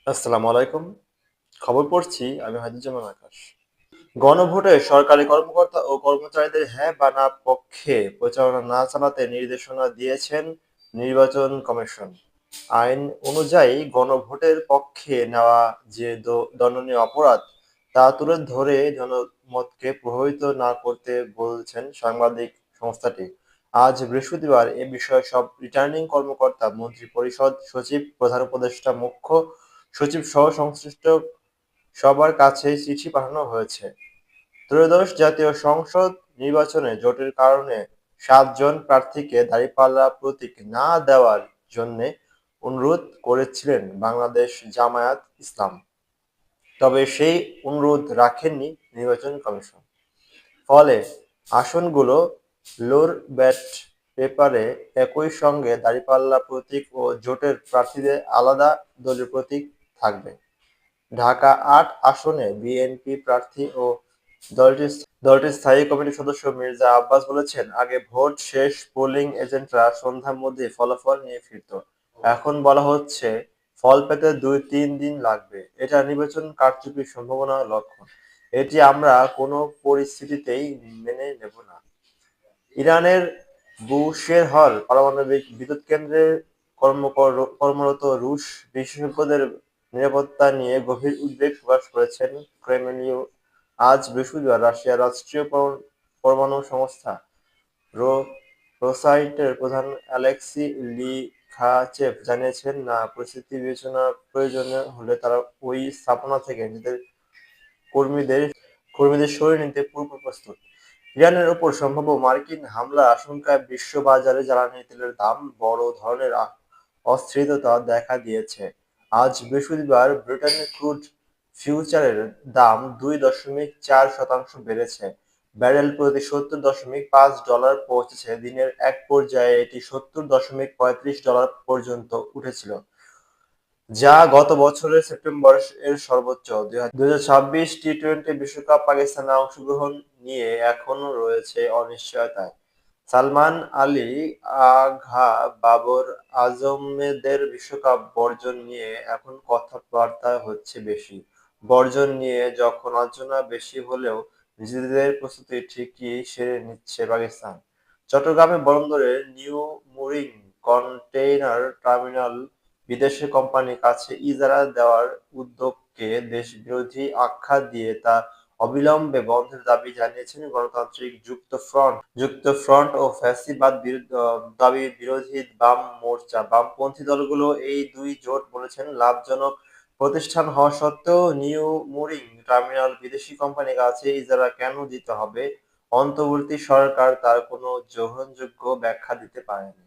আসসালামু আলাইকুম। খবর পড়ছি আমি হাদুজ্জামান আকাশ। গণভোটে সরকারি কর্মকর্তা ও কর্মচারীদের হ্যাঁ বা না পক্ষে প্রচারণা না চালাতে নির্দেশনা দিয়েছেন নির্বাচন কমিশন। আইন অনুযায়ী গণভোটের পক্ষে নেওয়া যে দণ্ডনীয় অপরাধ তা তুলে ধরে জনমতকে প্রভাবিত না করতে বলছেন সাংবাদিক সংস্থাটি। আজ বৃহস্পতিবার এ বিষয়ে সব রিটার্নিং কর্মকর্তা, মন্ত্রিপরিষদ সচিব, প্রধান উপদেষ্টা, মুখ্য সচিব সহ সংশ্লিষ্ট সবার কাছে চিঠি পাঠানো হয়েছে। ত্রয়োদশ জাতীয় সংসদ নির্বাচনে জোটের কারণে ৭ জন প্রার্থীকে দাঁড়িপাল্লা প্রতীক না দেওয়ার জন্যে অনুরোধ করেছিলেন বাংলাদেশ জামায়াত ইসলাম। তবে সেই অনুরোধ রাখেননি নির্বাচন কমিশন। ফলে আসনগুলো লোর ব্যালট পেপারে একই সঙ্গে দাঁড়িপাল্লা প্রতীক ও জোটের প্রার্থীদের আলাদা দলীয় প্রতীক থাকবে। ঢাকা-৮ আসনে বিএনপি প্রার্থী ও দলটির স্থায়ী কমিটির সদস্য মির্জা আব্বাস বলেছেন, আগে ভোট শেষ পোলিং এজেন্টরা সন্ধ্যার মধ্যেই ফলাফল নিয়ে ফিরত। এখন বলা হচ্ছে ফল পেতে ২-৩ দিন লাগবে। এটা নির্বাচন কারচুপির সম্ভাবনার লক্ষণ। এটি আমরা কোনো পরিস্থিতিতেই মেনে নেব না। ইরানের বুশেহর পারমাণবিক বিদ্যুৎ কেন্দ্রে কর্মরত রুশ বিশেষজ্ঞদের নিরাপত্তা নিয়ে গভীর উদ্বেগ প্রকাশ করেছেন ক্রেমলিন। আজ বৃহস্পতিবার রাশিয়ার রাষ্ট্রীয় পরমাণু সংস্থা রোসাইটের প্রধান অ্যালেক্সি লিখাচেভ জানিয়েছেন, না পরিস্থিতি বিবেচনার প্রয়োজন হলে তারা ওই স্থাপনা থেকে নিজেদের কর্মীদের কর্মীদের সরিয়ে নিতে পূর্বপ্রস্তুত। ইরানের ওপর সম্ভাব্য মার্কিন হামলার আশঙ্কায় বিশ্ববাজারে জ্বালানি তেলের দাম বড় ধরনের অস্থিরতা দেখা দিয়েছে। আজ বৃহস্পতিবার ব্রিটেনের ক্রুড ফিউচারের দাম ২.৪% বেড়েছে। ব্যারেল প্রতি $৭০.৫ পৌঁছেছে। দিনের এক পর্যায়ে এটি $৭০.৩৫ পর্যন্ত উঠেছিল, যা গত বছরের সেপ্টেম্বর এর সর্বোচ্চ। ২০২৬ টি-টোয়েন্টি বিশ্বকাপ পাকিস্তানের অংশগ্রহণ নিয়ে এখনো রয়েছে অনিশ্চয়তায়। সালমান আলী, আগা বাবর আজমদের বিশ্বকাপ বর্জন নিয়ে এখন কথাবার্তা হচ্ছে বেশি। বর্জন নিয়ে যখন আলোচনা বেশি হলেও নিজেদের প্রস্তুতি ঠিকই সেরে নিচ্ছে পাকিস্তান। চট্টগ্রামের বন্দরে নিউ মুরিং কন্টেইনার টার্মিনাল বিদেশি কোম্পানির কাছে ইজারা দেওয়ার উদ্যোগকে দেশবিরোধী আখ্যা দিয়ে তা অবিলম্বে বন্ধের দাবি জানিয়েছেন গণতান্ত্রিক যুক্তফ্রন্ট ও ফ্যাসিবাদ দাবি বিরোধী বাম মোর্চা। বামপন্থী দলগুলো এই দুই জোট বলেছেন, লাভজনক প্রতিষ্ঠান হওয়া সত্ত্বেও নিউ মুরিং টার্মিনাল বিদেশি কোম্পানির কাছে ইজারা কেন দিতে হবে, অন্তর্বর্তী সরকার তার কোনো গ্রহণযোগ্য ব্যাখ্যা দিতে পারেনি।